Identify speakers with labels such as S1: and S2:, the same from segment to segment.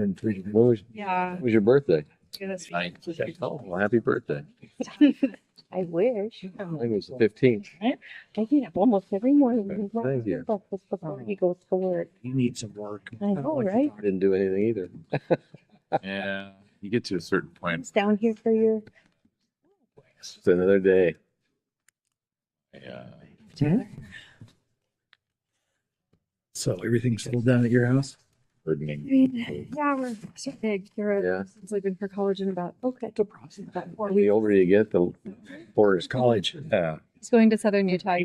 S1: 103.
S2: Yeah.
S1: When was your birthday?
S2: Goodness.
S1: Oh, well, happy birthday.
S3: I wish.
S1: I think it was the 15th.
S3: I get up almost every morning.
S1: Thank you.
S3: Breakfast before he goes to work.
S4: You need some work.
S3: I know, right?
S1: I didn't do anything either.
S5: Yeah, you get to a certain point.
S3: It's down here for your.
S1: It's another day.
S5: Yeah.
S4: So everything's still done at your house?
S5: Burdening.
S2: Yeah, we're so big. You're
S1: Yeah.
S2: leaving for college in about
S3: Okay.
S2: about 4
S1: The
S2: weeks.
S1: older you get, the poorer it's
S4: College.
S5: Yeah.
S2: He's going to Southern Utah.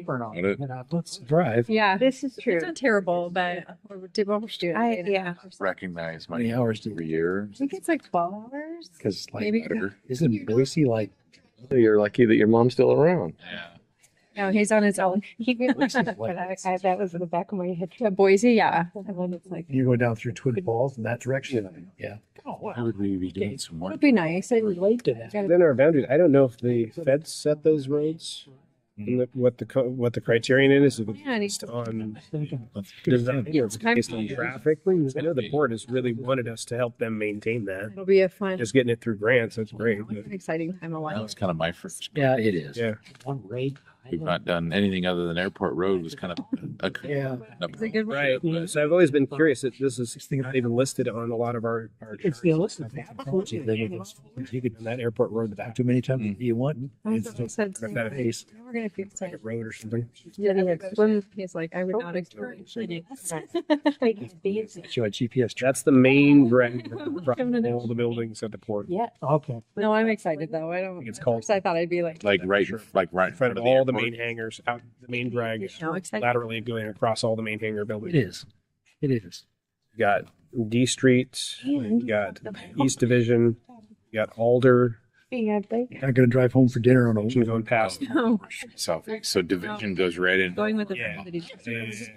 S4: Let's drive.
S2: Yeah.
S3: This is true.
S2: It's not terrible, but we're almost doing it.
S3: Yeah.
S5: Recognize
S4: How many
S5: my
S4: hours do
S5: every year.
S2: I think it's like 12 hours.
S4: Because like,
S2: Maybe.
S5: Better.
S4: isn't Boise like
S1: You're lucky that your mom's still around.
S5: Yeah.
S2: No, he's on his own.
S3: But that was in the back of my head.
S2: Boise, yeah. And then it's like,
S4: you go down through Twin Falls in that direction? Yeah.
S5: Why would we be doing some
S2: it
S5: work?
S2: would be nice. I would
S4: Relate to that.
S6: Within our boundaries, I don't know if the feds set those roads and what the criterion is. If
S2: Yeah, and
S6: it's
S2: he's-
S6: based on
S4: Design.
S6: it's based on traffic. I know the port has really wanted us to help them maintain that.
S2: It'll be a fun,
S6: Just getting it through grants, that's great.
S2: an exciting time of
S5: That
S2: life.
S5: was kind of my first.
S4: Yeah, it is.
S6: Yeah.
S4: One rate.
S5: We've not done anything other than Airport Road was kind of a
S4: Yeah.
S2: It's a good one.
S6: Right. So I've always been curious that this is not even listed on a lot of our
S4: It's the list of technology. You could
S6: on that airport road, the
S4: back
S6: back
S4: too many times you want.
S2: That's what I said to
S6: Got
S2: him.
S6: that face,
S2: We're going to feel sorry.
S6: road or something.
S2: Yeah, he's like, I would not experience it.
S4: Show a GPS track.
S6: That's the main drag from all the buildings at the port.
S3: Yeah.
S4: Okay.
S2: No, I'm excited though. I don't.
S6: It's called-
S2: First I thought I'd be like
S5: right
S6: In front of all the main
S5: airport.
S6: hangars, out the main drag,
S2: No, excited.
S6: laterally going across all the main hangar
S4: It
S6: buildings.
S4: is. It is.
S6: You got D Street, you got East Division, you got Alder,
S3: Being a big.
S4: Not going to drive home for dinner on a
S6: Division going past.
S2: No,
S5: Southeast. So division goes right in.
S2: going with the
S6: Yeah.
S2: that he's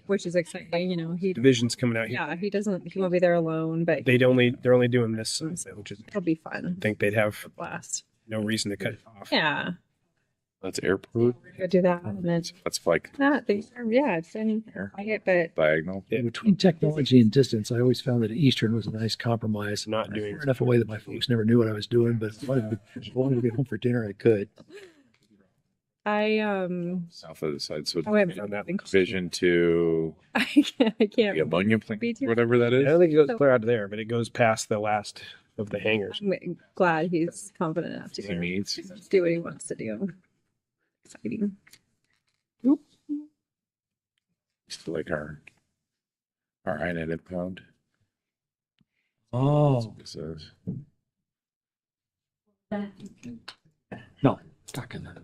S2: which is exciting. You know, he
S6: Division's coming out here.
S2: yeah he doesn't he won't be there alone, but
S6: They're only doing this, which is
S2: it'll be fun.
S6: I think they'd have
S2: Blast.
S6: no reason to cut it off.
S2: Yeah,
S5: That's airport.
S2: go do that and then
S5: That's like
S2: that. Yeah, it's in I get, but
S5: diagonal.
S4: Between technology and distance, I always found that Eastern was a nice compromise.
S6: Not doing
S4: Far enough away that my folks never knew what I was doing, but if I wanted to be home for dinner, I could.
S2: I
S5: South of the side. So
S2: I went
S6: on that.
S5: division to
S2: I can't.
S5: the ammonia plant,
S2: Be too-
S5: whatever that
S6: I
S5: is.
S6: don't think it goes clear out to there, but it goes past the last of the hangars.
S2: I'm glad he's confident enough to
S5: He meets.
S2: do what he wants to do. Exciting.
S5: It's like our INET impound.
S4: Oh,
S5: It says.
S4: no. Stuck in that.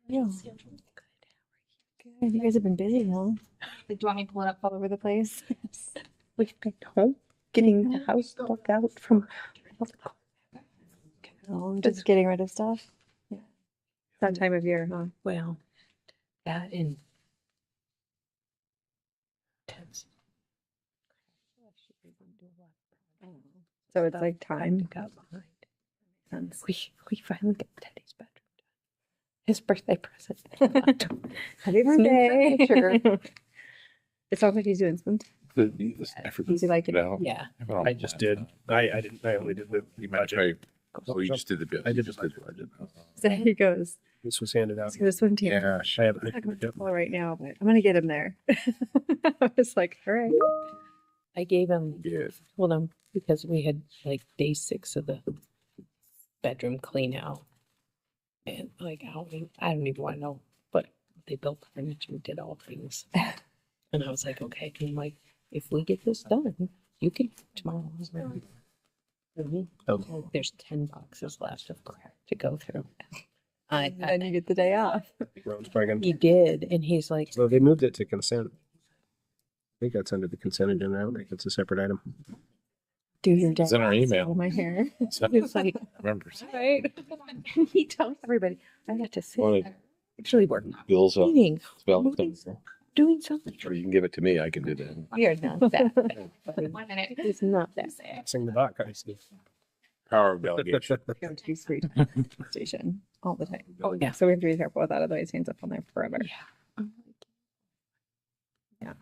S3: Yeah. Good. You guys have been busy, huh?
S2: Do you want me to pull it up all over the place?
S3: We've been home getting the house dug out from.
S2: Just getting rid of stuff. Yeah. That time of year, huh?
S3: Well, that and tense.
S2: So it's like time.
S3: Got behind.
S2: Sense.
S3: We finally got Teddy's bedroom done. His birthday present.
S2: Happy
S3: birthday.
S2: birthday. It sounds like he's doing some.
S5: Effort.
S2: Does he like it?
S5: out.
S3: Yeah.
S6: I just did. I didn't. I only did the
S5: You might
S6: budget.
S5: try. So you just did the
S6: I did
S5: just
S6: the
S5: did the budget.
S2: So he goes.
S6: This was handed out.
S2: Let's go to swim team.
S5: Yeah.
S6: I have
S2: I'm not going
S6: it.
S2: to pull right now, but I'm gonna get him there. I was like, all right.
S3: I gave him,
S5: Yeah.
S3: told him, because we had like day 6 of the bedroom clean out. And like, I don't even want to know, but they built the furniture, did all things. And I was like, okay, I'm like, if we get this done, you can tomorrow. I was like, "Mhm."
S6: Oh.
S3: There's 10 boxes left of crap to go through.
S2: And then you get the day off.
S6: Ron's probably gonna.
S3: He did, and he's like,
S6: So they moved it to consent. I think that's under the consent agenda. I don't think it's a separate item.
S3: do your day.
S5: It's in our
S2: All
S5: email.
S2: my hair.
S5: So,
S3: It's like,
S5: remember.
S2: Right.
S3: he tells everybody, I got to sit,
S5: Wanted
S3: actually work,
S1: Bills up.
S3: eating,
S1: Spell.
S3: moving, doing something.
S1: Sure, you can give it to me. I can do that.
S3: We are not that bad. buddy.
S2: 1 minute.
S3: It's not that bad.
S6: Sing the buck. I see.
S5: Power of delegation.
S2: Go to street station all the time.
S3: Oh, yeah.
S2: So we have to be careful with that, otherwise he ends up on there forever.
S3: Yeah.
S2: Yeah.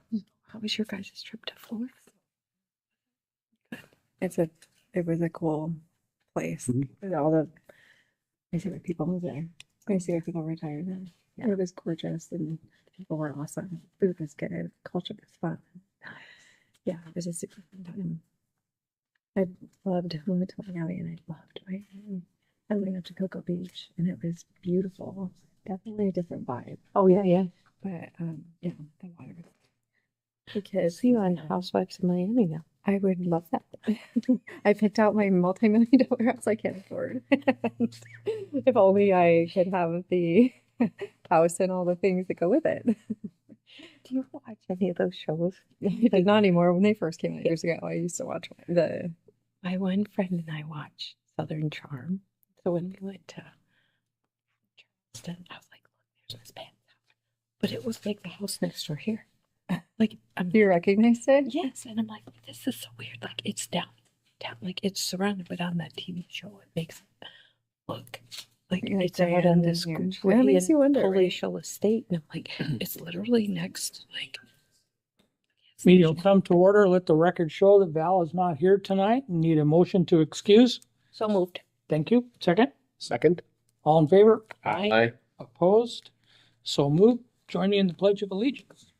S3: How was your guys' trip to Florida?
S2: It was a cool place. With all the my favorite people was there. My favorite people retired there. Yeah. It was gorgeous and people were awesome. Food was good. Culture was fun. Yeah, it was a super fun time. I loved we went to Miami and I loved Miami. And we went to Cocoa Beach and it was beautiful. Definitely a different vibe.
S3: Oh, yeah, yeah.
S2: But yeah, the water.
S3: Because see you on Housewives of Miami now.
S2: I would love that. I picked out my multi-million-dollar house I can't afford. If only I could have the house and all the things that go with it.
S3: Do you watch any of those shows?
S2: I did not anymore. When they first came out years ago, I used to watch
S3: My one friend and I watched Southern Charm. So when we went to Charleston, I was like, look, there's Miss Pat's house. But it was like the house next door here. Like,
S2: You recognized it?
S3: yes. And I'm like, this is so weird. Like, it's down, like it's surrounded, but on that TV show, it makes it look like
S2: Like
S3: it's out on this
S2: huge.
S3: great
S2: That makes you wonder, right?
S3: palatial estate. And I'm like, it's literally next, like,
S7: Meeting will come to order. Let the record show that Val is not here tonight. Need a motion to excuse.
S3: so moved.
S7: Thank you. Second.
S6: Second.
S7: All in favor?
S1: Aye.
S7: Opposed? So moved. Join me in the Pledge of Allegiance.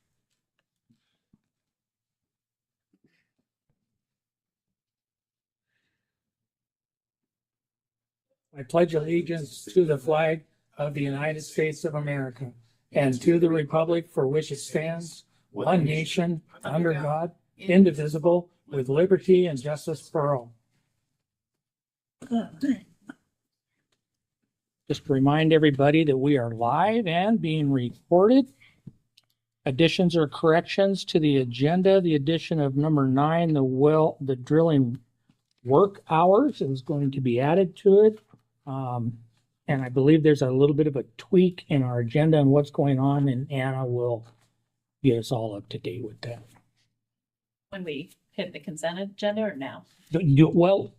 S7: I pledge allegiance to the flag of the United States of America and to the republic for which it stands, one nation, under God, indivisible, with liberty and justice for all. Just to remind everybody that we are live and being recorded. Additions or corrections to the agenda, the addition of number 9, the drilling work hours is going to be added to it. And I believe there's a little bit of a tweak in our agenda and what's going on, and Anna will get us all up to date with that.
S8: When we hit the consent agenda or now?
S7: Well,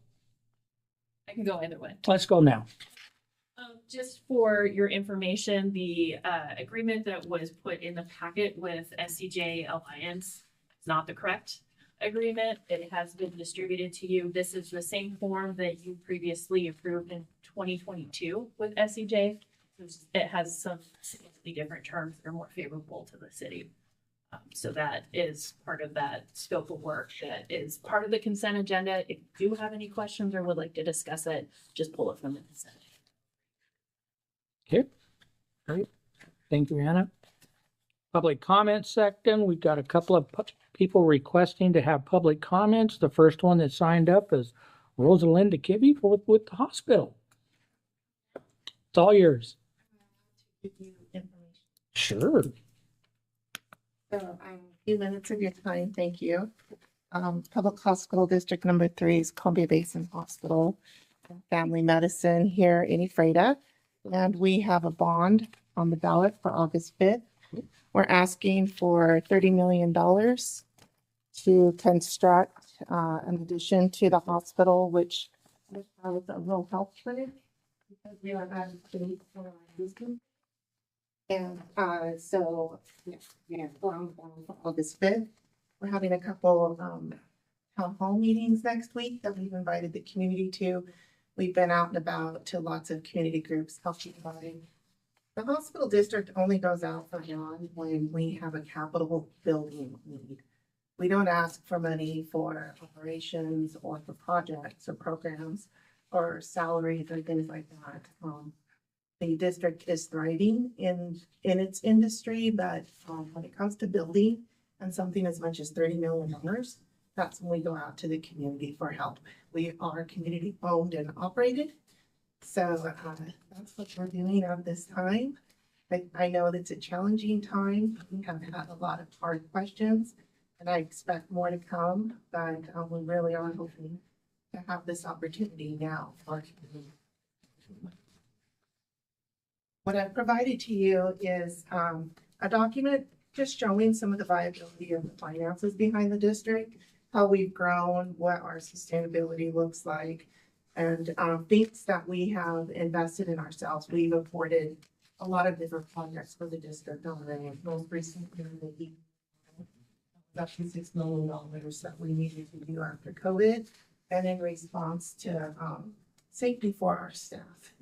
S8: I can go either way.
S7: let's go now.
S8: Just for your information, the agreement that was put in the packet with SCJ Alliance is not the correct agreement. It has been distributed to you. This is the same form that you previously approved in 2022 with SCJ. It has some significantly different terms that are more favorable to the city. So that is part of that scope of work that is part of the consent agenda. If you do have any questions or would like to discuss it, just pull it from the consent.
S7: Okay, great. Thank you, Anna. Public comment section. We've got a couple of people requesting to have public comments. The first one that signed up is Rosalinda Kibbe with the hospital. It's all yours. Sure.
S9: So, a few minutes of your time, thank you. Public Hospital District Number 3 is Columbia Basin Hospital, Family Medicine here in Ephrata. And we have a bond on the ballot for August 5th. We're asking for $30 million to construct an addition to the hospital, which has a rural health clinic because we are out of state for our business. And so, yeah, we're on the ballot for August 5th. We're having a couple of town hall meetings next week that we've invited the community to. We've been out and about to lots of community groups, helping everybody. The hospital district only goes out for bond when we have a capital building need. We don't ask for money for operations or for projects or programs or salaries or things like that. The district is thriving in its industry, but when it comes to building and something as much as $30 million, that's when we go out to the community for help. We are community owned and operated. So that's what we're doing at this time. I know that's a challenging time. We have had a lot of hard questions and I expect more to come, but we really are hoping to have this opportunity now. What I've provided to you is a document just showing some of the viability of the finances behind the district, how we've grown, what our sustainability looks like, and things that we have invested in ourselves. We've afforded a lot of different projects for the district already. Most recently, About $6 million that we needed to do after COVID and in response to safety for our staff.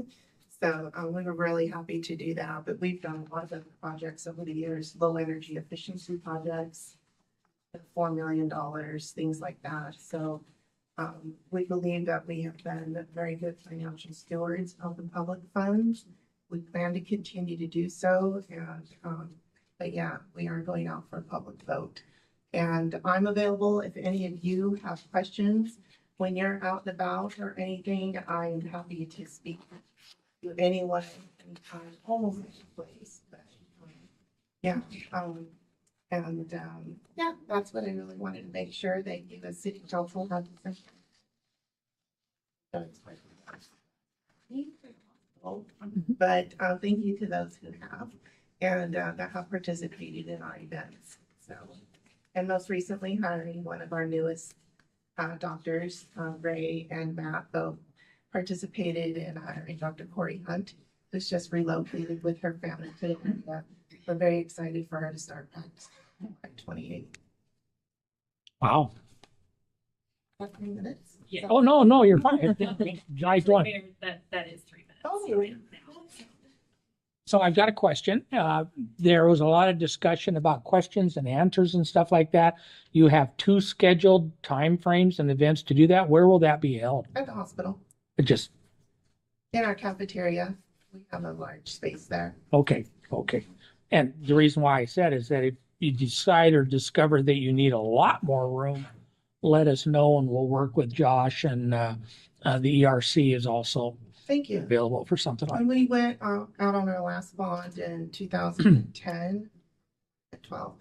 S9: So we were really happy to do that, but we've done a lot of other projects over the years, low energy efficiency projects, $4 million, things like that. So we believe that we have been very good financial stewards of the public funds. We plan to continue to do so. And, but yeah, we are going out for a public vote. And I'm available if any of you have questions when you're out and about or anything. I'm happy to speak to anyone anytime, almost any place. But yeah, yeah, that's what I really wanted to make sure that you, the city council, had to say. But thank you to those who have and that have participated in our events. So, and most recently hiring one of our newest doctors, Ray and Matt, both participated in hiring Dr. Corey Hunt, who's just relocated with her family to the area. We're very excited for her to start practicing by 28.
S7: Wow.
S9: 3 minutes.
S8: Yeah.
S7: Oh, no, no, you're fine. Nice one.
S8: Mayor, that is 3 minutes.
S9: Oh,
S7: So I've got a question. There was a lot of discussion about questions and answers and stuff like that. You have 2 scheduled timeframes and events to do that. Where will that be held?
S9: at the hospital,
S7: Just,
S9: in our cafeteria. We have a large space there.
S7: okay. And the reason why I said is that if you decide or discover that you need a lot more room, let us know and we'll work with Josh, and the ERC is also
S9: Thank you.
S7: available for something like
S9: When we went out on our last bond in 2010, 12,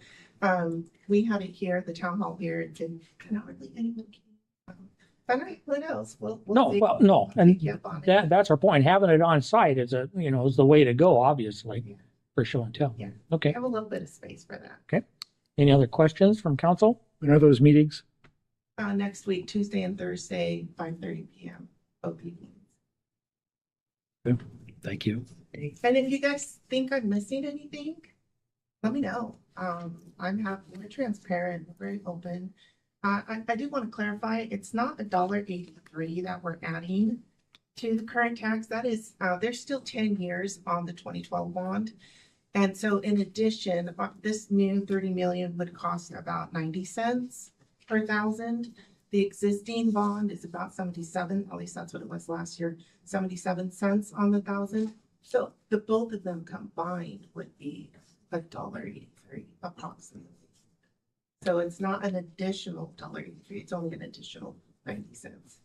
S9: we had it here, the town hall here, and didn't hardly anyone came. But who knows? We'll
S7: No,
S9: see.
S7: well, no, and
S9: Take you up on it.
S7: that's our point. Having it on site is is the way to go, obviously, for show and tell.
S9: Yeah.
S7: Okay.
S9: We have a little bit of space for that.
S7: Any other questions from council?
S4: When are those meetings?
S9: Next week, Tuesday and Thursday, 5:30 p.m. both evenings.
S4: Thank you.
S9: And if you guys think I'm missing anything, let me know. We're transparent, we're very open. I do want to clarify, it's not $1.83 that we're adding to the current tax. That is, there's still 10 years on the 2012 bond. And so in addition, this new 30 million would cost about 90 cents per thousand. The existing bond is about 77, at least that's what it was last year, 77 cents on the 1,000. So the both of them combined would be $1.83 approximately. So it's not an additional $1.83, it's only an additional 90 cents.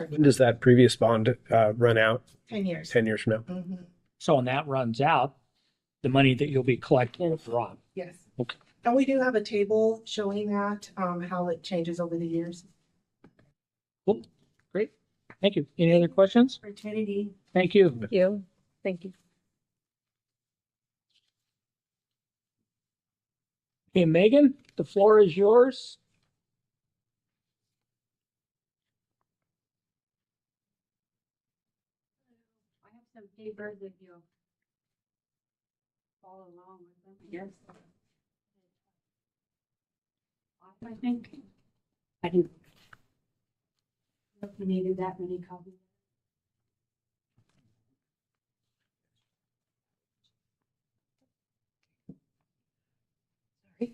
S6: When does that previous bond run out?
S9: 10 years.
S6: 10 years from now?
S9: Mhm.
S7: So when that runs out, the money that you'll be collecting will drop.
S9: Yes.
S7: Okay.
S9: And we do have a table showing that, how it changes over the years.
S7: Cool. Great. Thank you. Any other questions?
S9: Opportunity.
S7: Thank you.
S3: Thank you.
S7: Okay, Megan, the floor is yours.
S10: I have some papers if you follow along with them. Yes. I think. I didn't. If you needed that many copies. Sorry.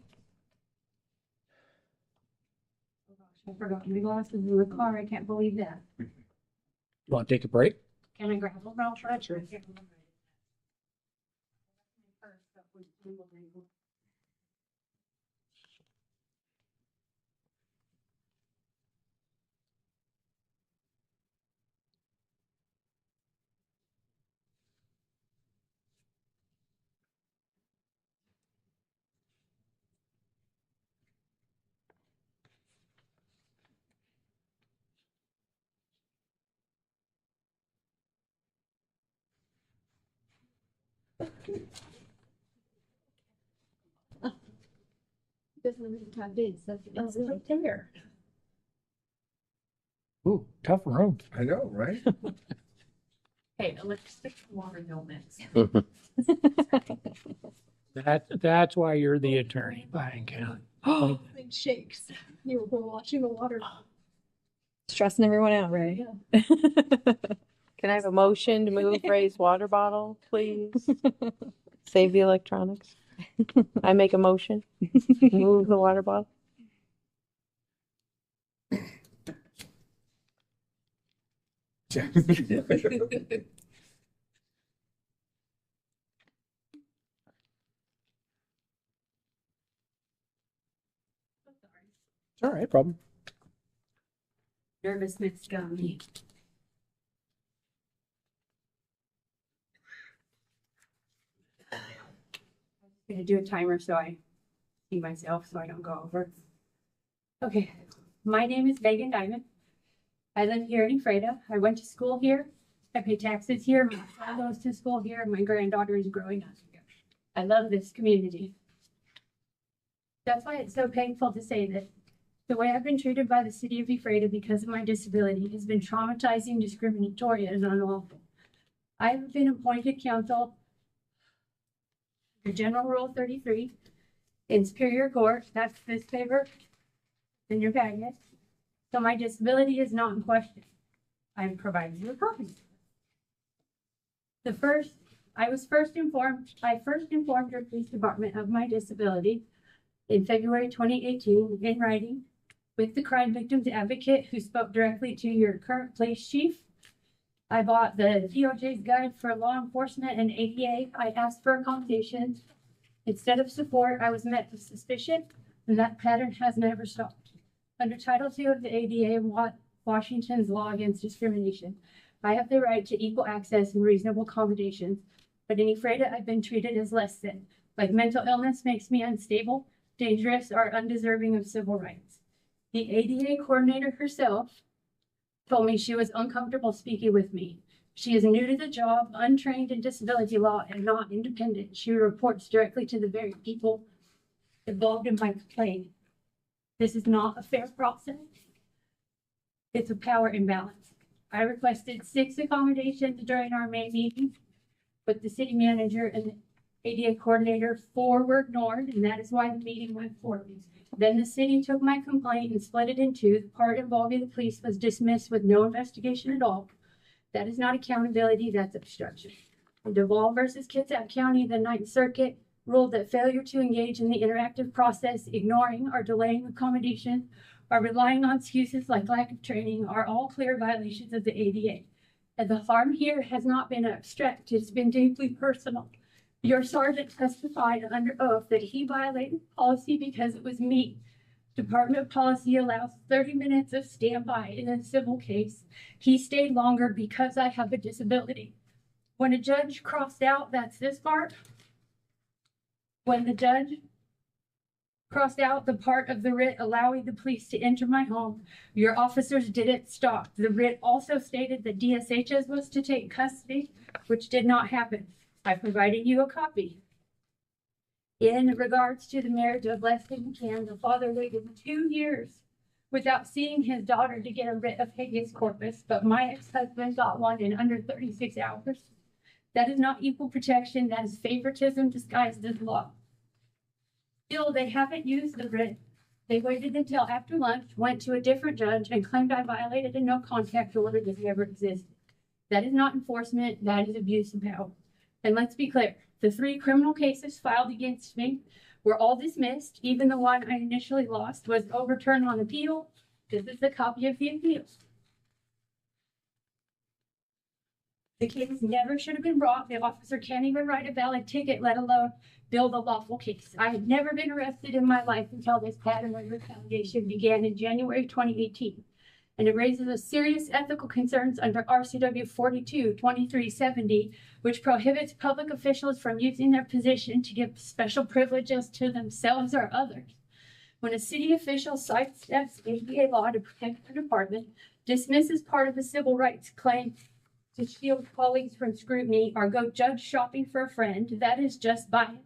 S10: Oh gosh, I forgot my glasses in the car. I can't believe that.
S7: You want to take a break?
S10: Can I grab them? I'll try to. It's right there.
S7: Ooh, tough room.
S1: I know, right?
S8: Hey, electric water don't mix.
S7: That's why you're the attorney, Lyon County.
S2: Oh, it shakes. You were watching the water. Stressing everyone out, right?
S3: Can I have a motion to move Ray's water bottle, please? Save the electronics. I make a motion. Move the water bottle.
S6: All right, problem.
S10: Nervousness got me. I'm gonna do a timer so I see myself so I don't go over. Okay, my name is Megan Diamond. I live here in Ephrata. I went to school here. I pay taxes here. My son goes to school here. My granddaughter is growing up here. I love this community. That's why it's so painful to say that the way I've been treated by the city of Ephrata because of my disability has been traumatizing, discriminatory, and unlawful. I have been appointed counsel under General Rule 33 in Superior Court. That's this paper in your packet. So my disability is not in question. I'm providing you a copy. I first informed your police department of my disability in February 2018 in writing with the crime victims advocate who spoke directly to your current police chief. I bought the DOJ's guide for law enforcement and ADA. I asked for accommodations. Instead of support, I was met with suspicion, and that pattern has never stopped. Under Title II of the ADA, Washington's law against discrimination, I have the right to equal access and reasonable accommodations, but in Ephrata, I've been treated as less than. Like mental illness makes me unstable, dangerous, or undeserving of civil rights. The ADA coordinator herself told me she was uncomfortable speaking with me. She is new to the job, untrained in disability law, and not independent. She reports directly to the very people involved in my complaint. This is not a fair process. It's a power imbalance. I requested 6 accommodations during our May meeting, but the city manager and the ADA coordinator 4 were ignored, and that is why the meeting went forward. Then the city took my complaint and split it in 2. The part involving the police was dismissed with no investigation at all. That is not accountability, that's obstruction. In Duval versus Kitsap County, the 9th Circuit ruled that failure to engage in the interactive process, ignoring or delaying accommodation, or relying on excuses like lack of training are all clear violations of the ADA. And the harm here has not been abstract, it's been deeply personal. Your sergeant testified under oath that he violated policy because it was me. Department policy allows 30 minutes of standby in a civil case. He stayed longer because I have a disability. When a judge crossed out, that's this part. When the judge crossed out the part of the writ allowing the police to enter my home, your officers didn't stop. The writ also stated that DSHS was to take custody, which did not happen. I provided you a copy. In regards to the marriage of Leslie McCann, the father waited 2 years without seeing his daughter to get a writ of habeas corpus, but my ex-husband got one in under 36 hours. That is not equal protection, that is favoritism disguised as law. Still, they haven't used the writ. They waited until after lunch, went to a different judge, and claimed I violated a no contact order that never existed. That is not enforcement, that is abuse of power. And let's be clear, the 3 criminal cases filed against me were all dismissed. Even the one I initially lost was overturned on appeal. This is a copy of the appeal. The case never should have been brought. The officer can't even write a valid ticket, let alone build a lawful case. I had never been arrested in my life until this pattern of retaliation began in January 2018. And it raises a serious ethical concerns under RCW 42-2370, which prohibits public officials from using their position to give special privileges to themselves or others. When a city official sidesteps ADA law to protect their department, dismisses part of a civil rights claim to shield colleagues from scrutiny, or go judge shopping for a friend, that is just bias.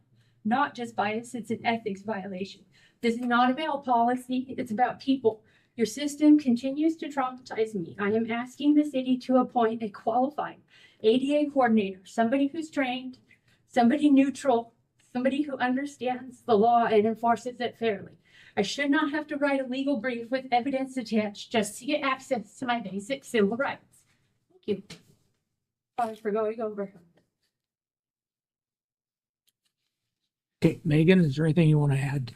S10: Not just bias, it's an ethics violation. This is not about policy, it's about people. Your system continues to traumatize me. I am asking the city to appoint a qualified ADA coordinator, somebody who's trained, somebody neutral, somebody who understands the law and enforces it fairly. I should not have to write a legal brief with evidence attached just to get access to my basic civil rights. Thank you. Sorry for going over.
S7: Okay, Megan, is there anything you want to add?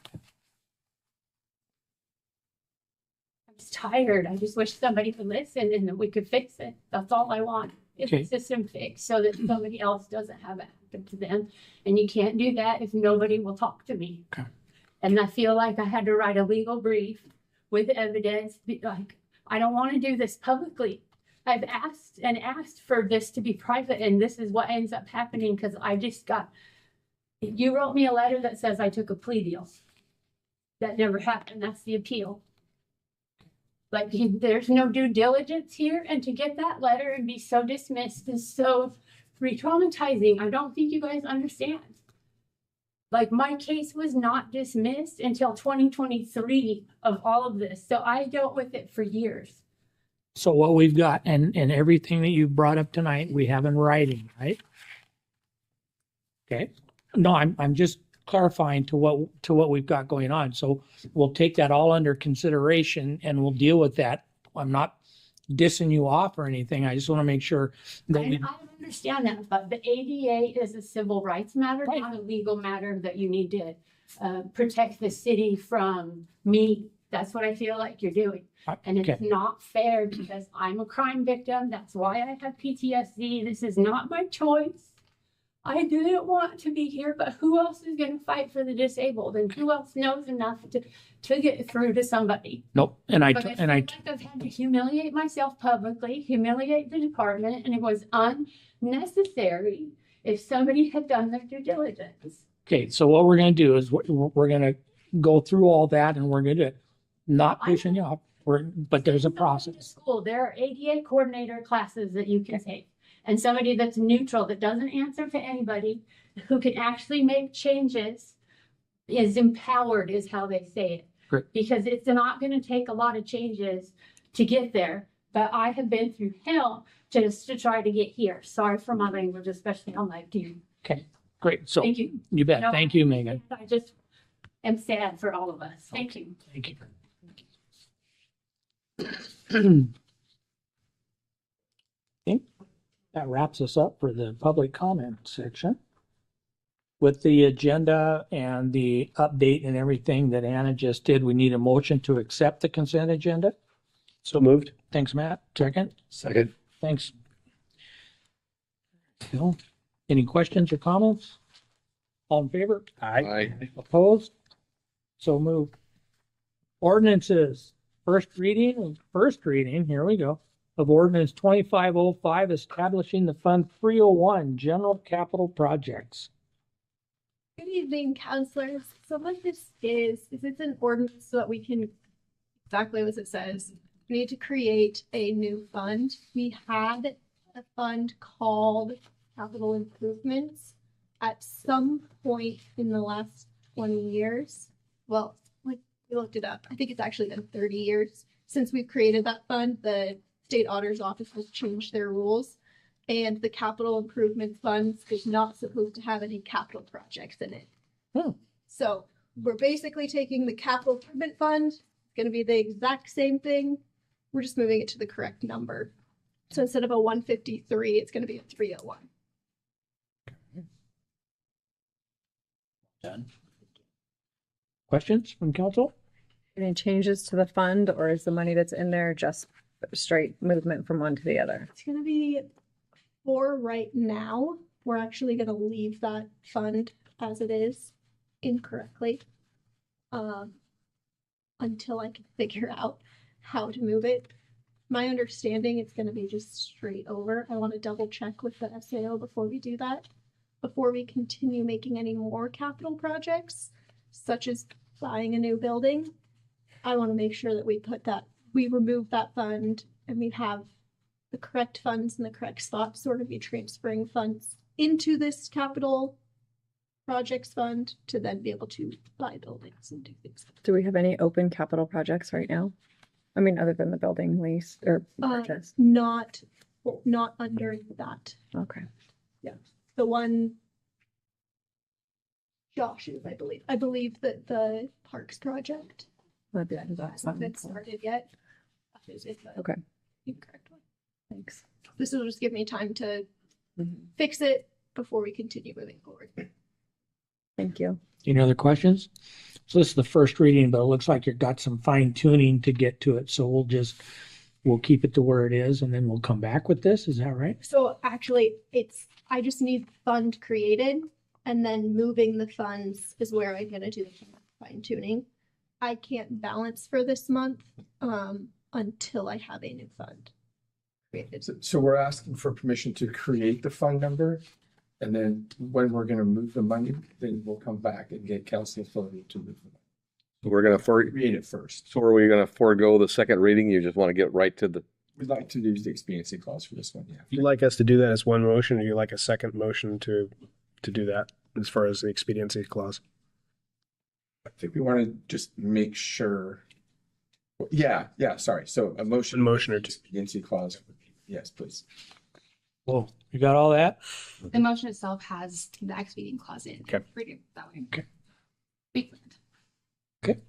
S10: I'm just tired. I just wish somebody would listen and that we could fix it. That's all I want. Is
S7: Okay.
S10: the system fixed so that somebody else doesn't have it happen to them. And you can't do that if nobody will talk to me.
S7: Okay.
S10: And I feel like I had to write a legal brief with evidence. Like, I don't want to do this publicly. I've asked and asked for this to be private, and this is what ends up happening because I just got. You wrote me a letter that says I took a plea deal. That never happened. That's the appeal. Like, there's no due diligence here, and to get that letter and be so dismissed is so re-traumatizing. I don't think you guys understand. Like, my case was not dismissed until 2023 of all of this. So I dealt with it for years.
S7: So what we've got and everything that you've brought up tonight, we have in writing, right? Okay. No, I'm just clarifying to what we've got going on. So we'll take that all under consideration and we'll deal with that. I'm not dissing you off or anything. I just want to make sure that we.
S10: I understand that, but the ADA is a civil rights matter,
S7: Right.
S10: not a legal matter that you need to protect the city from me. That's what I feel like you're doing. And it's
S7: Okay.
S10: not fair because I'm a crime victim. That's why I have PTSD. This is not my choice. I didn't want to be here, but who else is going to fight for the disabled? And who else knows enough to get through to somebody?
S7: Nope. And I
S10: But I feel like I've had to humiliate myself publicly, humiliate the department, and it was unnecessary if somebody had done their due diligence.
S7: okay. So what we're going to do is we're going to go through all that and we're going to not pushing you off. But there's a
S10: In
S7: process.
S10: school, there are ADA coordinator classes that you can take. And somebody that's neutral, that doesn't answer to anybody, who can actually make changes, is empowered, is how they say it.
S7: Great.
S10: Because it's not going to take a lot of changes to get there. But I have been through hell just to try to get here. Sorry for my language, especially on my team.
S7: Okay, great. So
S10: Thank you.
S7: you bet.
S10: No,
S7: Thank you, Megan.
S10: I just am sad for all of us. Thank you.
S7: Thank you. Okay, that wraps us up for the public comment section. With the agenda and the update and everything that Anna just did, we need a motion to accept the consent agenda.
S1: So moved.
S7: Thanks, Matt. Second.
S1: Second.
S7: Thanks. Phil, any questions or comments? All in favor?
S1: Aye.
S7: Opposed? So moved. Ordinances, first reading, here we go, of ordinance 2505 establishing the Fund 301 General Capital Projects.
S11: Good evening, counselors. So what this is it's an ordinance so that we can, exactly as it says, we need to create a new fund. We had a fund called Capital Improvements at some point in the last 20 years. Well, we looked it up. I think it's actually been 30 years since we've created that fund. The state auditor's office has changed their rules. And the capital improvement funds is not supposed to have any capital projects in it. So we're basically taking the capital improvement fund. It's going to be the exact same thing. We're just moving it to the correct number. So instead of a 153, it's going to be a 301.
S7: Done. Questions from council?
S2: Any changes to the fund, or is the money that's in there just straight movement from one to the other?
S11: It's going to be, for right now, we're actually going to leave that fund as it is incorrectly until I can figure out how to move it. My understanding, it's going to be just straight over. I want to double check with the SAO before we do that, before we continue making any more capital projects, such as buying a new building. I want to make sure that we remove that fund and we have the correct funds in the correct spot, sort of be transferring funds into this capital projects fund to then be able to buy buildings and do things.
S2: Do we have any open capital projects right now? I mean, other than the building lease or purchase?
S11: Not under that.
S2: Okay.
S11: Yeah. The one Josh's, I believe. I believe that the parks project
S2: That'd be that's
S11: hasn't been started yet. Is it the
S2: Okay,
S11: incorrect one?
S2: thanks.
S11: This will just give me time to
S2: Mhm.
S11: fix it before we continue moving forward.
S2: Thank you.
S7: Any other questions? So this is the first reading, but it looks like you've got some fine tuning to get to it. So we'll keep it to where it is and then we'll come back with this. Is that right?
S11: So actually, I just need the fund created, and then moving the funds is where I'm gonna do the fine tuning. I can't balance for this month until I have a new fund created.
S6: So we're asking for permission to create the fund number. And then when we're gonna move the money, then we'll come back and get council authority to move the money.
S1: We're gonna
S6: Create it first.
S1: So are we gonna forego the second reading? You just want to get right to the,
S6: We'd like to use the expediency clause for this one, yeah.
S12: You'd like us to do that as one motion, or you like a second motion to do that as far as the expediency clause?
S6: I think we want to just make sure. Yeah, sorry. So a motion.
S12: Motion or two.
S6: Expediency clause. Yes, please.
S7: Whoa, you got all that?
S13: The motion itself has the expediting clause in.
S12: Okay.
S13: Read it that way.
S7: Okay.
S13: Be-
S7: Okay.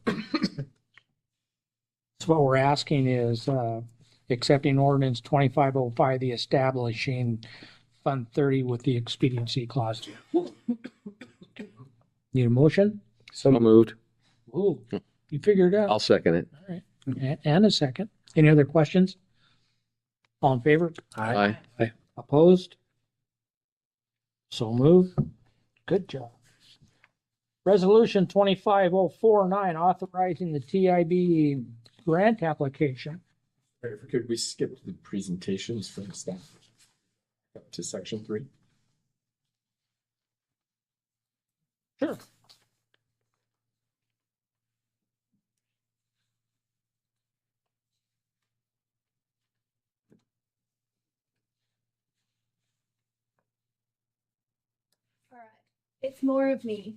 S7: So what we're asking is, accepting ordinance 2505, the establishing Fund 30 with the expediency clause. Need a motion?
S1: so moved.
S7: Ooh, you figured it out.
S1: I'll second it.
S7: All right. And a second. Any other questions? All in favor?
S1: Aye. Aye.
S7: Opposed? So moved. Good job. Resolution 25049, authorizing the TIB grant application.
S6: Could we skip the presentations for the staff up to section 3?
S7: Sure.
S11: All right, it's more of me.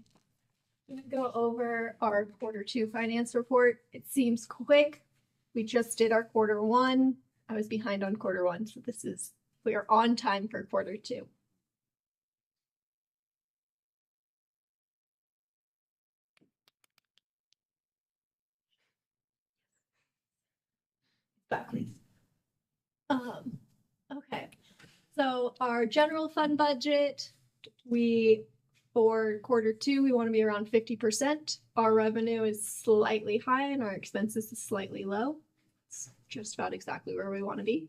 S11: I'm gonna go over our Q2 finance report. It seems quick. We just did our Q1. I was behind on Q1, so we are on time for Q2. Back, please. Okay. So our general fund budget, for Q2, we want to be around 50%. Our revenue is slightly high and our expenses is slightly low. It's just about exactly where we want to be.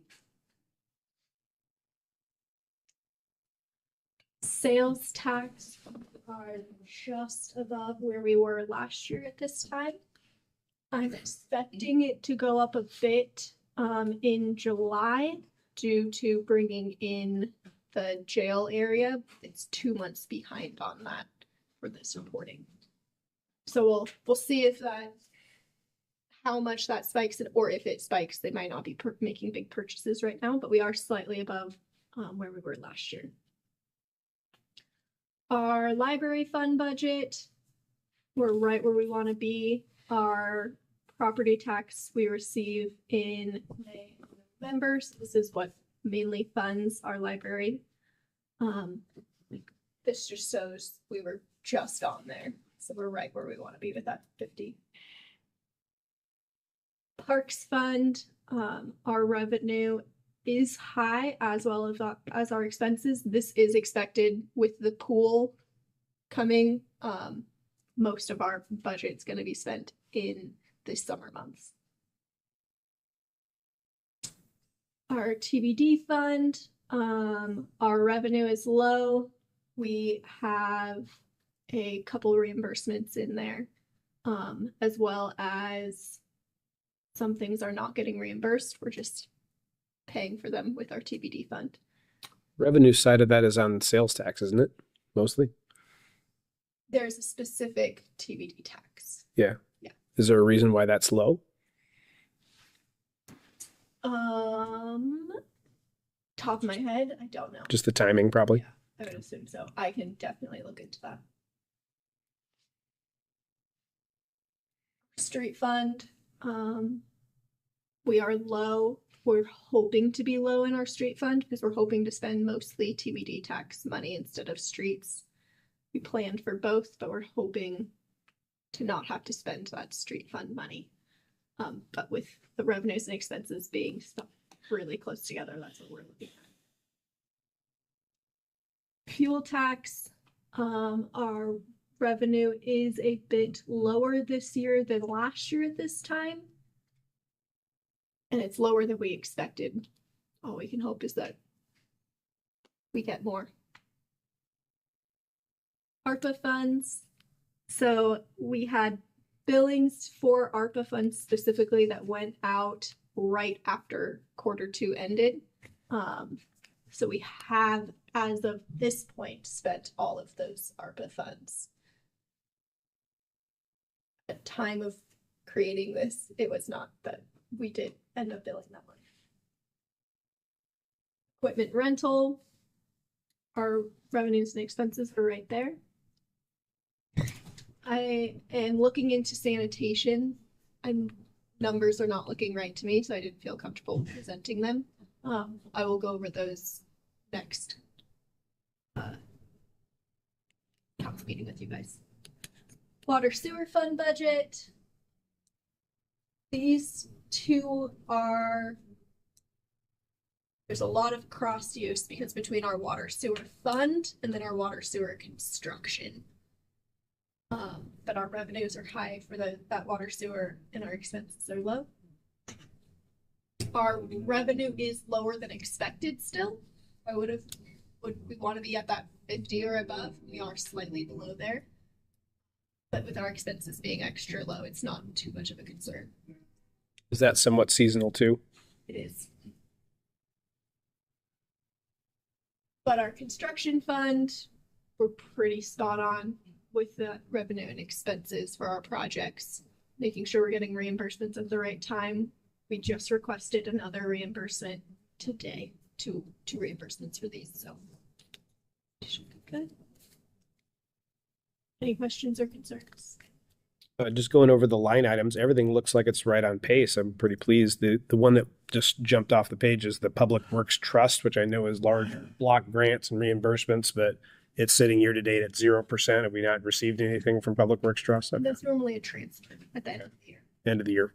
S11: Sales tax are just above where we were last year at this time. I'm expecting it to go up a bit in July due to bringing in the jail area. It's 2 months behind on that for this reporting. So we'll see if how much that spikes, or if it spikes, they might not be making big purchases right now, but we are slightly above where we were last year. Our library fund budget, we're right where we want to be. Our property tax we receive in May and November, so this is what mainly funds our library. This just shows we were just on there, so we're right where we want to be with that 50. Parks fund, our revenue is high as well as our expenses. This is expected with the pool coming. Most of our budget's going to be spent in the summer months. Our TBD fund, our revenue is low. We have a couple reimbursements in there, as well as some things are not getting reimbursed. We're just paying for them with our TBD fund.
S12: Revenue side of that is on sales tax, isn't it? Mostly?
S11: There's a specific TBD tax.
S12: Yeah.
S11: Yeah.
S12: Is there a reason why that's low?
S11: Top of my head, I don't know.
S12: Just the timing, probably.
S11: Yeah, I would assume so. I can definitely look into that. Street fund, we are low. We're hoping to be low in our street fund because we're hoping to spend mostly TBD tax money instead of streets. we planned for both, but we're hoping to not have to spend that street fund money. But with the revenues and expenses being really close together, that's what we're looking at. Fuel tax, our revenue is a bit lower this year than last year at this time. And it's lower than we expected. All we can hope is that we get more. ARPA funds. So we had billings for ARPA funds specifically that went out right after Q2 ended. So we have, as of this point, spent all of those ARPA funds. At time of creating this, it was not, but we did end up billing that money. Equipment rental, our revenues and expenses are right there. I am looking into sanitation. Numbers are not looking right to me, so I didn't feel comfortable presenting them. I will go over those next council meeting with you guys. Water sewer fund budget. These two are, there's a lot of cross use because between our water sewer fund and then our water sewer construction. But our revenues are high for that water sewer and our expenses are low. Our revenue is lower than expected still. Would we want to be at that 50 or above? We are slightly below there. But with our expenses being extra low, it's not too much of a concern.
S12: Is that somewhat seasonal too?
S11: It is. But our construction fund, we're pretty spot on with the revenue and expenses for our projects, making sure we're getting reimbursements at the right time. We just requested another reimbursement today, two reimbursements for these, so should be good. Any questions or concerns?
S12: Just going over the line items, everything looks like it's right on pace. I'm pretty pleased. The one that just jumped off the page is the Public Works Trust, which I know is large block grants and reimbursements, but it's sitting year to date at 0%. Have we not received anything from Public Works Trust?
S11: That's normally a transfer at the end of the year.
S12: End of the year.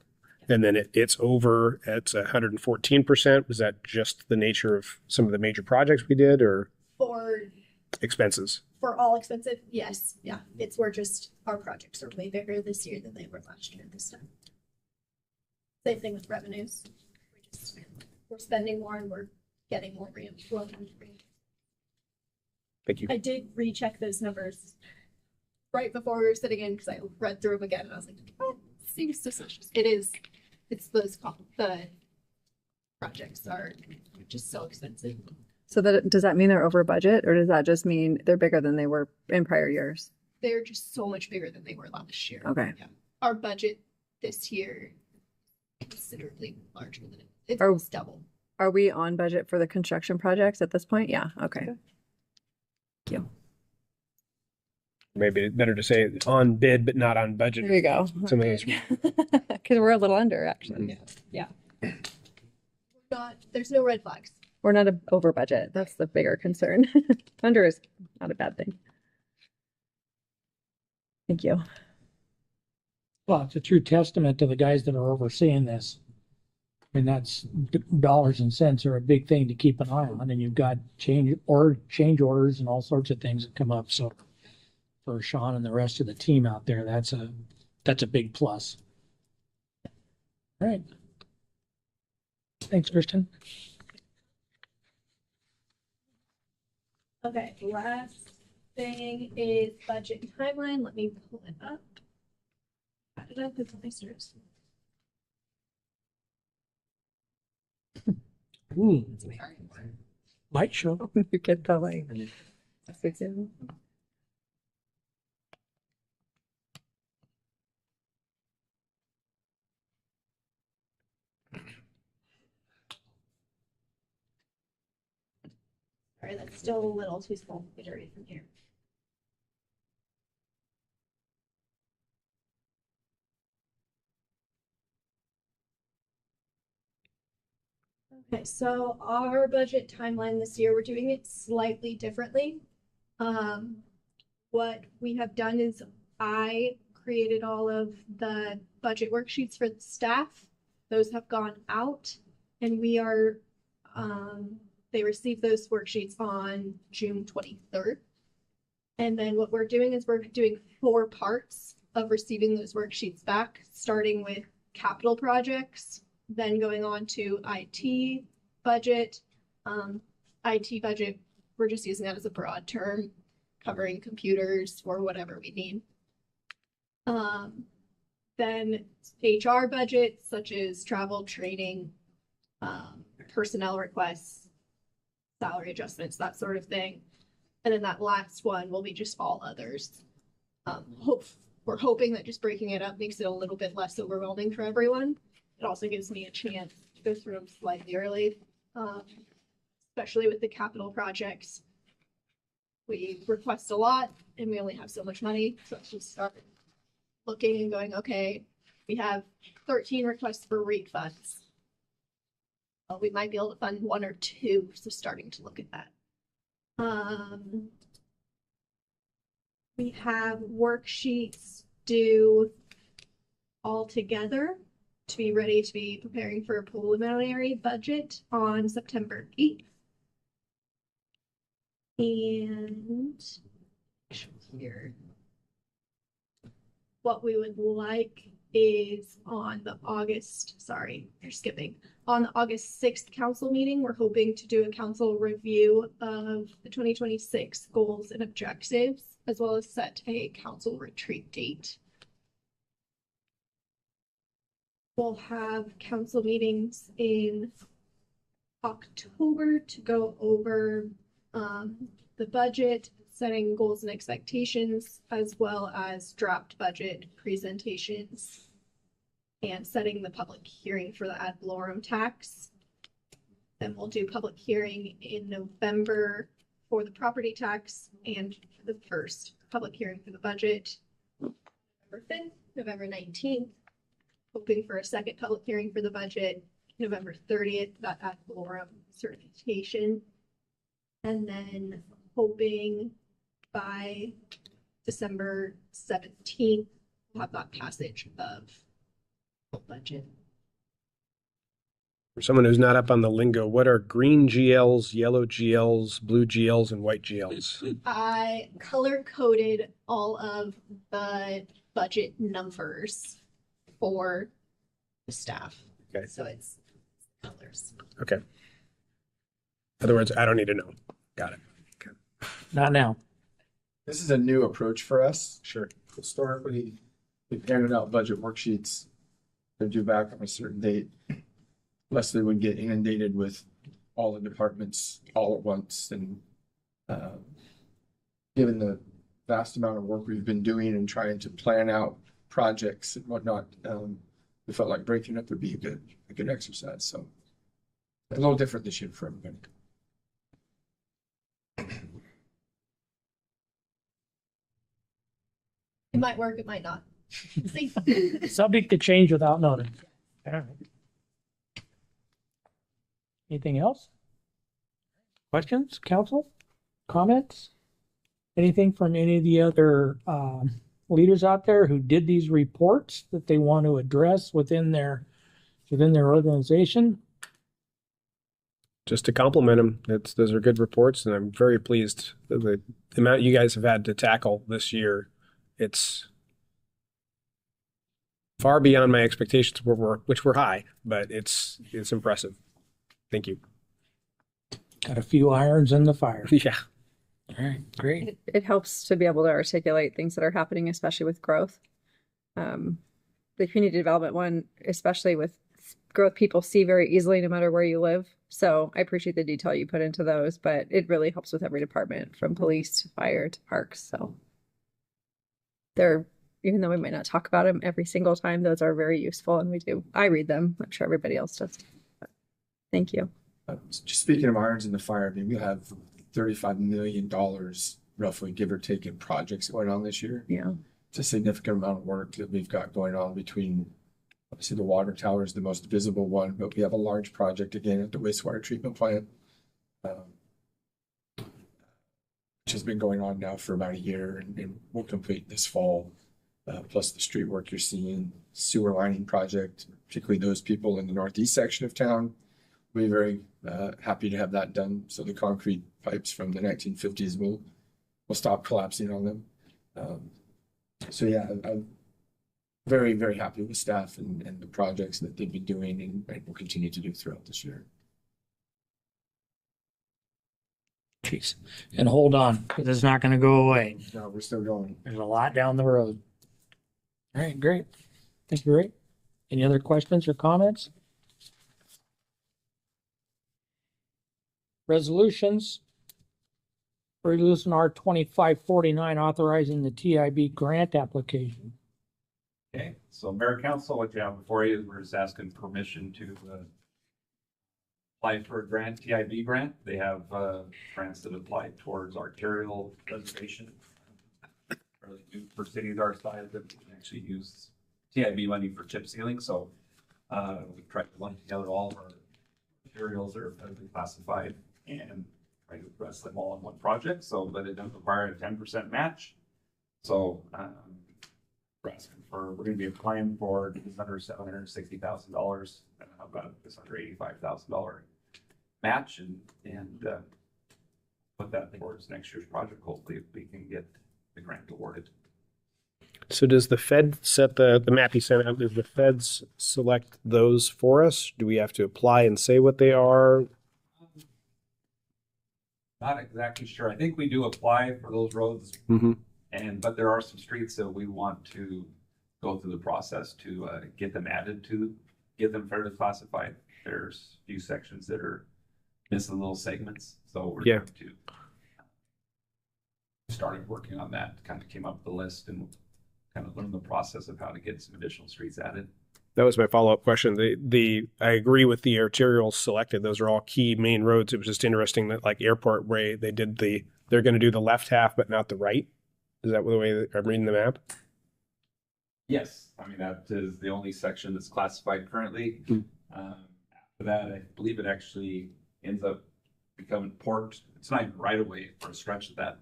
S12: And then it's over at 114%. Was that just the nature of some of the major projects we did, or
S11: For
S12: expenses?
S11: For all expensive, yes, yeah. We're just, our projects are way bigger this year than they were last year this time. Same thing with revenues. We're spending more and we're getting more reimbursement.
S12: Thank you.
S11: I did recheck those numbers right before we were sitting in because I read through them again and I was like, oh, it seems suspicious. It's those, the projects are just so expensive.
S2: So does that mean they're over budget, or does that just mean they're bigger than they were in prior years?
S11: They're just so much bigger than they were last year.
S2: Okay.
S11: Yeah. Our budget this year considerably larger than it's almost double.
S2: Are we on budget for the construction projects at this point? Yeah. Okay. Thank you.
S12: Maybe better to say on bid, but not on budget.
S2: There you go.
S12: Because
S2: we're a little under, actually.
S11: Yeah. There's no red flags.
S2: We're not over budget. That's the bigger concern. Under is not a bad thing. Thank you.
S7: Well, it's a true testament to the guys that are overseeing this. And that's dollars and cents are a big thing to keep an eye on. And you've got change orders and all sorts of things that come up. So for Sean and the rest of the team out there, that's a big plus. All right. Thanks, Kristen.
S11: Okay, last thing is budget and timeline. Let me pull it up. Got it up with my stars.
S7: Light show.
S2: You get the like.
S11: Sorry, that's still a little too small for me to read from here. Okay, so our budget timeline this year, we're doing it slightly differently. what we have done is I created all of the budget worksheets for the staff. Those have gone out and we are, they received those worksheets on June 23rd. And then what we're doing is we're doing 4 parts of receiving those worksheets back, starting with capital projects, then going on to IT budget. IT budget, we're just using that as a broad term, covering computers or whatever we need. Then HR budget, such as travel, training, personnel requests, salary adjustments, that sort of thing. And then that last one will be just all others. We're hoping that just breaking it up makes it a little bit less overwhelming for everyone. It also gives me a chance to go through them slightly early, especially with the capital projects. We request a lot and we only have so much money. So let's just start looking and going, okay, we have 13 requests for refunds. Well, we might be able to fund 1 or 2. So starting to look at that. We have worksheets due all together to be ready to be preparing for a preliminary budget on September 8th. And here, what we would like is on the on the August 6th council meeting, we're hoping to do a council review of the 2026 goals and objectives, as well as set a council retreat date. We'll have council meetings in October to go over the budget, setting goals and expectations, as well as draft budget presentations and setting the public hearing for the ad valorem tax. Then we'll do public hearing in November for the property tax and for the first public hearing for the budget. November 5th, November 19th, hoping for a second public hearing for the budget, November 30th, that ad valorem certification. And then hoping by December 17th, we'll have that passage of the budget.
S12: For someone who's not up on the lingo, what are green GLs, yellow GLs, blue GLs, and white GLs?
S11: I color coded all of the budget numbers for the staff.
S12: Okay.
S11: So it's colors.
S12: Okay. In other words, I don't need to know. Got it. Okay.
S7: Not now.
S6: This is a new approach for us.
S12: Sure.
S6: Historically, we've handed out budget worksheets. They're due back on a certain date. Leslie would get inundated with all the departments all at once. And given the vast amount of work we've been doing and trying to plan out projects and whatnot, we felt like breaking up would be a good exercise. So a little different this year for everybody.
S11: It might work, it might not. See?
S7: Subject to change without notice. All right. Anything else? Questions, council? Comments? Anything from any of the other leaders out there who did these reports that they want to address within their organization?
S12: Just to compliment them, those are good reports, and I'm very pleased that the amount you guys have had to tackle this year. It's far beyond my expectations, which were high, but it's impressive. Thank you.
S7: Got a few irons in the fire.
S12: Yeah.
S7: All right, great.
S2: It helps to be able to articulate things that are happening, especially with growth. The community development one, especially with growth, people see very easily no matter where you live. So I appreciate the detail you put into those, but it really helps with every department, from police to fire to parks. So they're, even though we might not talk about them every single time, those are very useful, and I read them. I'm sure everybody else does. But thank you.
S6: Just speaking of irons in the fire, I mean, we have $35 million roughly, give or take, in projects going on this year.
S2: Yeah.
S6: It's a significant amount of work that we've got going on between, obviously the water tower is the most visible one, but we have a large project again at the wastewater treatment plant. which has been going on now for about a year and we'll complete this fall. Plus the street work you're seeing, sewer lining project, particularly those people in the northeast section of town. We're very happy to have that done. So the concrete pipes from the 1950s will stop collapsing on them. So yeah, I'm very, very happy with staff and the projects that they've been doing and will continue to do throughout this year.
S7: Jeez. And hold on, 'cause it's not going to go away.
S6: No, we're still going.
S7: There's a lot down the road. All right, great. Thank you, Ray. Any other questions or comments? Resolutions. Resolution R 2549 authorizing the TIB grant application.
S14: Okay, so Mayor Council, what you have before you is we're just asking permission to apply for a grant, TIB grant. They have grants that apply towards arterial preservation. Really new for cities our size that can actually use TIB money for chip sealing. So we tried to lump together all of our materials that are federally classified and try to address them all in one project. So, but it doesn't require a 10% match. So we're asking for, we're going to be applying for just under $760,000, about this under $85,000 match, and put that towards next year's project. Hopefully, we can get the grant awarded.
S12: So does the Fed set the map you sent out? Does the Feds select those for us? Do we have to apply and say what they are?
S14: Not exactly sure. I think we do apply for those roads, but there are some streets that we want to go through the process to get them added to, get them federally classified. There's a few sections that are missing little segments, so we're going to started working on that. Kind of came up with the list and kind of learn the process of how to get some additional streets added.
S12: That was my follow-up question. I agree with the arterials selected. Those are all key main roads. It was just interesting that like Airport Way, they're going to do the left half, but not the right. Is that the way that I'm reading the map?
S14: Yes. I mean, that is the only section that's classified currently. After that, I believe it actually ends up becoming port. It's not even right away for a stretch of that.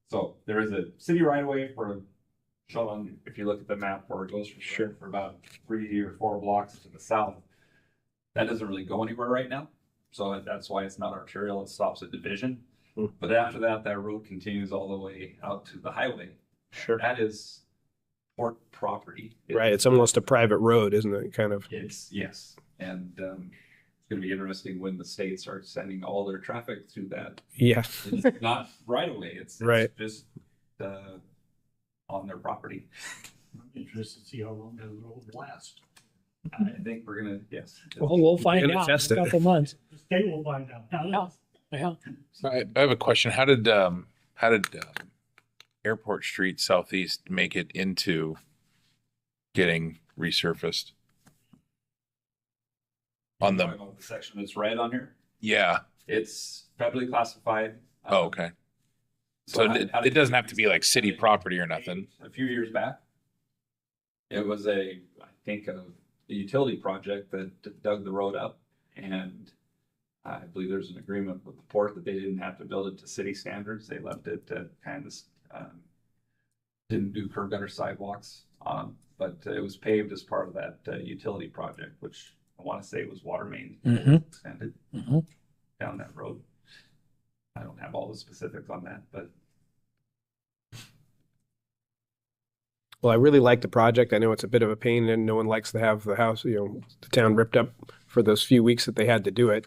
S14: So there is a city right away for showing, if you look at the map, where it goes from for about 3 or 4 blocks to the south. That doesn't really go anywhere right now. So that's why it's not arterial. It stops at Division. But after that, that road continues all the way out to the highway.
S12: Sure.
S14: That is port property.
S12: Right. It's almost a private road, isn't it? Kind of.
S14: Yes. And it's going to be interesting when the state starts sending all their traffic through that.
S12: Yeah.
S14: It's not right away. It's
S12: right.
S14: Just on their property.
S15: I'm interested to see how long that road lasts.
S14: I think we're going to, yes.
S7: Well, we'll find out in a couple months.
S15: The state will find out.
S7: Yeah.
S5: So I have a question. How did Airport Street Southeast make it into getting resurfaced? On the
S14: section that's red on here?
S5: Yeah.
S14: It's federally classified.
S5: Oh, okay. So it doesn't have to be like city property or nothing.
S14: A few years back, it was a utility project that dug the road up, and I believe there's an agreement with the port that they didn't have to build it to city standards. They left it to kind of didn't do curb gutter sidewalks, but it was paved as part of that utility project, which I want to say was water main extended down that road. I don't have all the specifics on that, but.
S12: Well, I really like the project. I know it's a bit of a pain and no one likes to have the house, the town ripped up for those few weeks that they had to do it.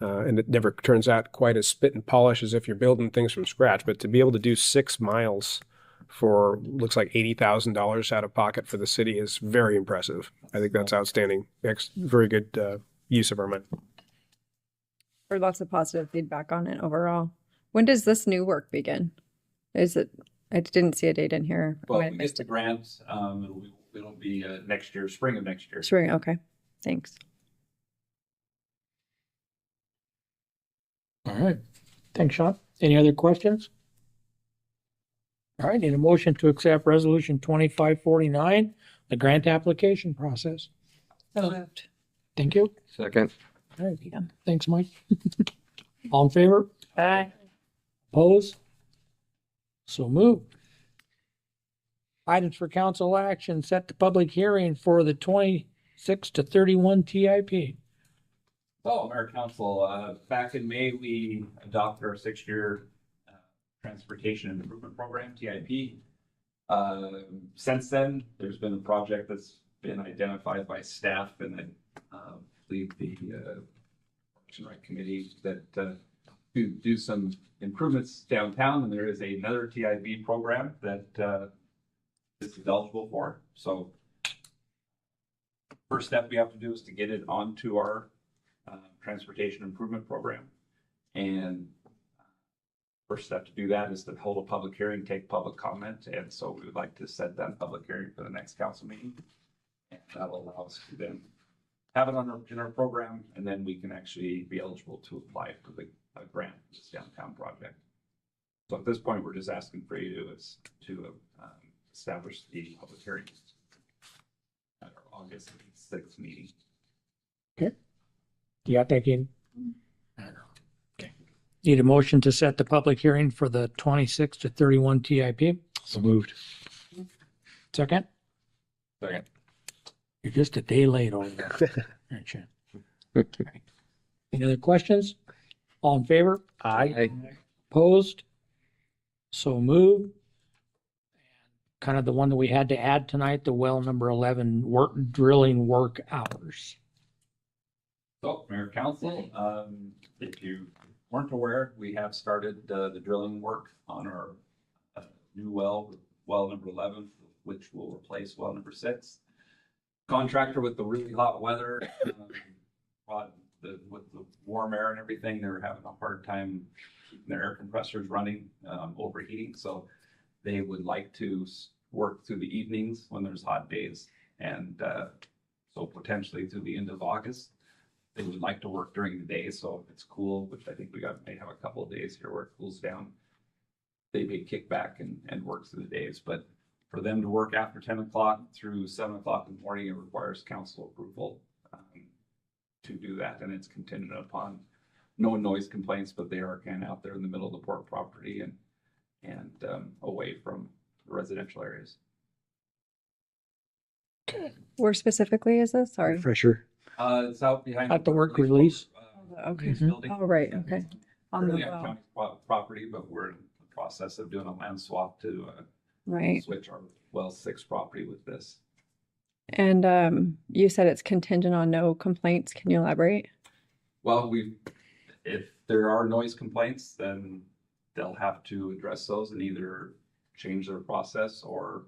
S12: And it never turns out quite as spit and polish as if you're building things from scratch. But to be able to do 6 miles for looks like $80,000 out of pocket for the city is very impressive. I think that's outstanding. Very good use of our money.
S2: Heard lots of positive feedback on it overall. When does this new work begin? Is it? I didn't see a date in here.
S14: Well, we get the grant. It'll be next year, spring of next year.
S2: Spring. Okay. Thanks.
S7: All right. Thanks, Sean. Any other questions? All right. Need a motion to accept resolution 2549, the grant application process.
S2: So moved.
S7: Thank you.
S1: Second.
S7: All right. Thanks, Mike. All in favor?
S2: Aye.
S7: Opposed? So moved. Items for council action, set the public hearing for the 26 to 31 TIP.
S14: So, Mayor Council, back in May, we adopted our 6-year Transportation Improvement Program, TIP. Since then, there's been a project that's been identified by staff and I believe the Parks and Rec Committee that to do some improvements downtown, and there is another TIP program that this is eligible for. So first step we have to do is to get it onto our transportation improvement program. And first step to do that is to hold a public hearing, take public comment. And so we would like to set that public hearing for the next council meeting. And that will allow us to then have it in our program, and then we can actually be eligible to apply for the grant for this downtown project. So at this point, we're just asking for you to establish the public hearing at our August 6th meeting.
S7: Okay. You got that, Katie? Okay. Need a motion to set the public hearing for the 26 to 31 TIP?
S4: So moved.
S7: Second?
S5: Second.
S7: You're just a day late over there, aren't you? Okay. Any other questions? All in favor?
S12: Aye.
S7: Opposed? So moved. Kind of the one that we had to add tonight, the well number 11 drilling work hours.
S14: So, Mayor Council, if you weren't aware, we have started the drilling work on our new well number 11, which will replace well number 6. Contractor, with the really hot weather, with the warm air and everything, they're having a hard time keeping their air compressors running, overheating. So they would like to work through the evenings when there's hot days, and so potentially through the end of August. They would like to work during the day, so if it's cool, which I think may have a couple of days here where it cools down, they may kick back and work through the days. But for them to work after 10 o'clock through 7 o'clock in the morning, it requires council approval to do that, and it's contingent upon no noise complaints, but they are kind of out there in the middle of the port property and away from the residential areas.
S2: Where specifically is this? Sorry.
S4: Refresher.
S14: It's out behind
S7: At the work release.
S2: Okay.
S14: building.
S2: Oh, right. Okay. On the
S14: Really on
S2: well.
S14: county property, but we're in the process of doing a land swap to
S2: Right.
S14: switch our well 6 property with this.
S2: And you said it's contingent on no complaints. Can you elaborate?
S14: Well, if there are noise complaints, then they'll have to address those and either change their process, or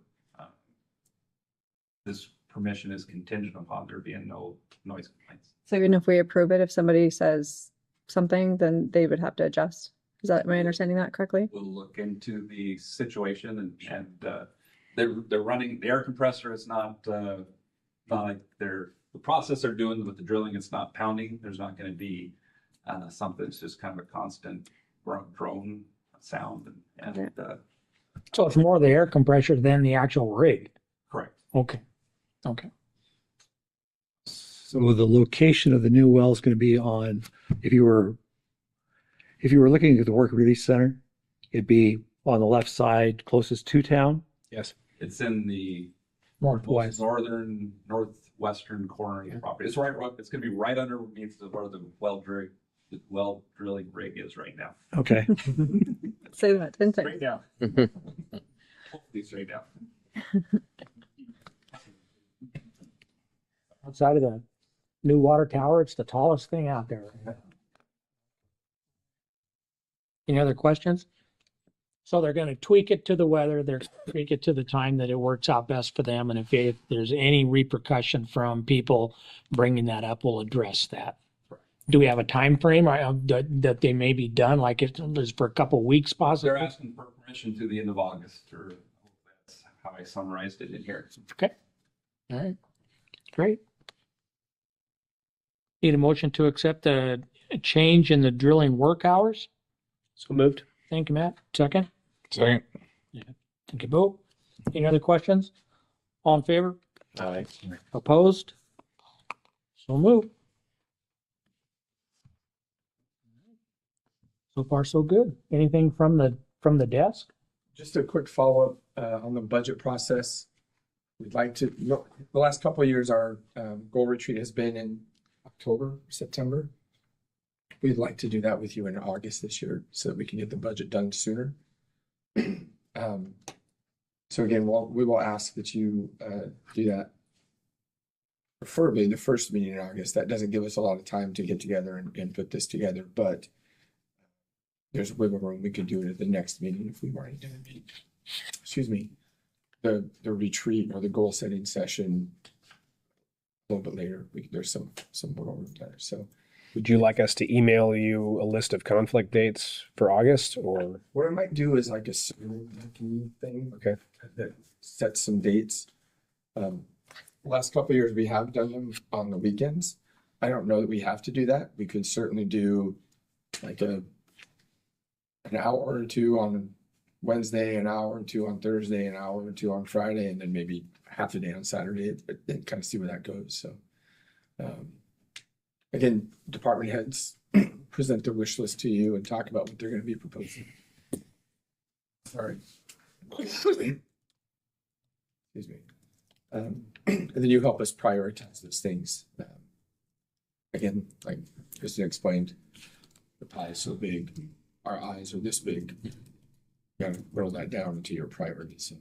S14: this permission is contingent upon there being no noise complaints.
S2: So even if we approve it, if somebody says something, then they would have to adjust. Is that, am I understanding that correctly?
S14: We'll look into the situation, and they're running, the air compressor is not like the process they're doing with the drilling, it's not pounding. There's not going to be something. It's just kind of a constant drone sound.
S7: So it's more the air compressor than the actual rig.
S14: Correct.
S7: Okay. Okay.
S4: So the location of the new well is going to be on, if you were looking at the work release center, it'd be on the left side closest to town.
S12: Yes.
S14: It's in the
S7: Northwest.
S14: northwestern corner of the property. It's it's going to be right underneath where the well drilling rig is right now.
S4: Okay.
S2: Say that, didn't
S14: Straight
S2: I?
S14: down. Hopefully straight down.
S7: Outside of the new water tower, it's the tallest thing out there. Any other questions? So they're going to tweak it to the weather. They're going to tweak it to the time that it works out best for them. And if there's any repercussion from people bringing that up, we'll address that. Do we have a time frame that they may be done? Like it is for a couple of weeks possibly?
S14: They're asking for permission to the end of August, or that's how I summarized it in here.
S7: Okay. All right. Great. Need a motion to accept the change in the drilling work hours?
S12: So moved.
S7: Thank you, Matt. Second?
S5: Second.
S7: Thank you, Bo. Any other questions? All in favor?
S12: Aye.
S7: Opposed? So moved. So far, so good. Anything from the desk?
S6: Just a quick follow-up on the budget process. We'd like to, the last couple of years, our goal retreat has been in October, September. We'd like to do that with you in August this year so that we can get the budget done sooner. So again, we will ask that you do that. Preferably the first meeting in August. That doesn't give us a lot of time to get together and put this together, but there's wiggle room. We could do it at the next meeting if we've already done a meeting. Excuse me, the retreat or the goal setting session a little bit later. There's some wiggle room there. So
S12: Would you like us to email you a list of conflict dates for August, or?
S6: what I might do is like a survey thing.
S12: Okay.
S6: That sets some dates. Last couple of years, we have done them on the weekends. I don't know that we have to do that. We could certainly do like an hour or two on Wednesday, an hour or two on Thursday, an hour or two on Friday, and then maybe half a day on Saturday, and kind of see where that goes. So, again, department heads present their wish list to you and talk about what they're going to be proposing. Sorry. Excuse me. And then you help us prioritize those things. Again, like Kristen explained, the pie is so big, our eyes are this big. You gotta roll that down into your priorities.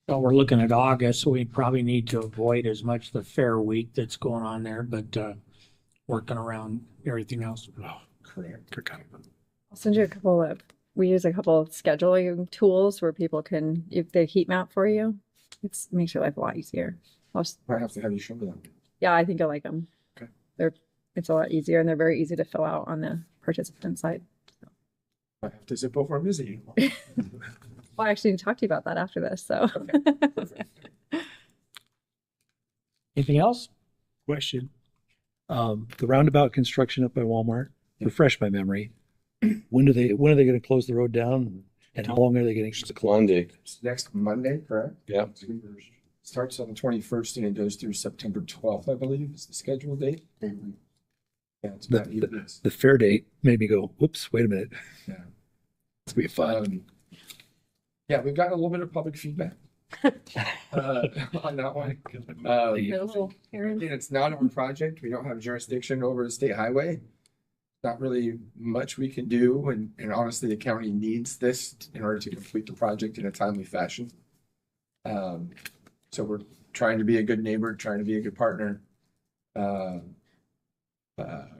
S7: So we're looking at August, so we probably need to avoid as much the fair week that's going on there, but working around everything else.
S6: Oh, correct.
S2: I'll send you a couple of, we use a couple of scheduling tools where people can, if they heat map for you, it makes your life a lot easier.
S6: Might have to have you show me them.
S2: Yeah, I think you'll like them.
S6: Okay.
S2: It's a lot easier and they're very easy to fill out on the participant side.
S6: I have to zip over and visit you.
S2: Well, I actually need to talk to you about that after this, so.
S7: Anything else?
S4: Question. The roundabout construction up by Walmart, refresh my memory. When are they going to close the road down, and how long are they going to close?
S1: Monday.
S6: It's next Monday, correct?
S1: Yeah.
S6: Starts on the 21st and it goes through September 12th, I believe, is the scheduled date. Yeah, it's about 8 weeks.
S4: The fair date made me go, whoops, wait a minute.
S6: Yeah.
S4: It's going to be fun.
S6: Yeah, we've gotten a little bit of public feedback on that one. Again, it's not our project. We don't have jurisdiction over the state highway. Not really much we can do, and honestly, the county needs this in order to complete the project in a timely fashion. So we're trying to be a good neighbor, trying to be a good partner.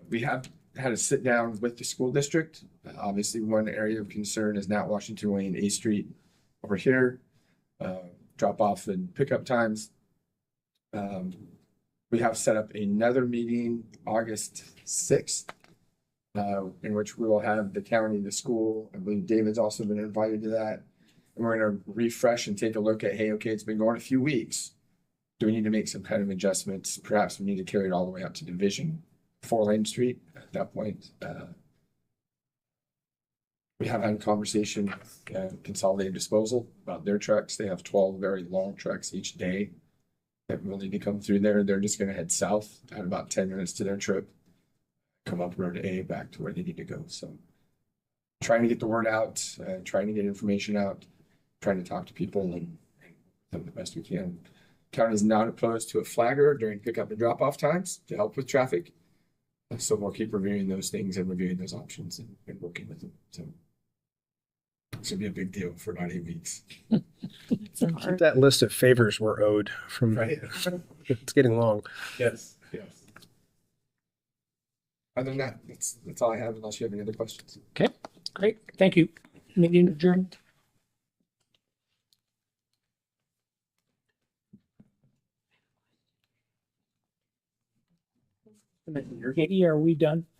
S6: We have had a sit down with the school district. Obviously, one area of concern is not Washington Way and A Street over here. Drop off and pickup times. We have set up another meeting August 6th. In which we will have the county, the school. I believe David's also been invited to that. And we're going to refresh and take a look at, hey, okay, it's been going a few weeks. Do we need to make some kind of adjustments? Perhaps we need to carry it all the way up to Division, 4-Lane Street at that point. We have had a conversation with Consolidated Disposal about their trucks. They have 12 very long trucks each day that will need to come through there. They're just going to head south, add about 10 minutes to their trip. Come up Road A back to where they need to go. So trying to get the word out, trying to get information out, trying to talk to people and do the best we can. County is not opposed to a flagger during pickup and drop off times to help with traffic. So we'll keep reviewing those things and reviewing those options and working with them. So it's gonna be a big deal for about 8 weeks.
S12: Keep that list of favors we're owed from,
S6: Right.
S12: It's getting long.
S6: Yes. Other than that, that's all I have unless you have any other questions.
S7: Okay, great. Thank you. Meeting adjourned. Katie, are we done?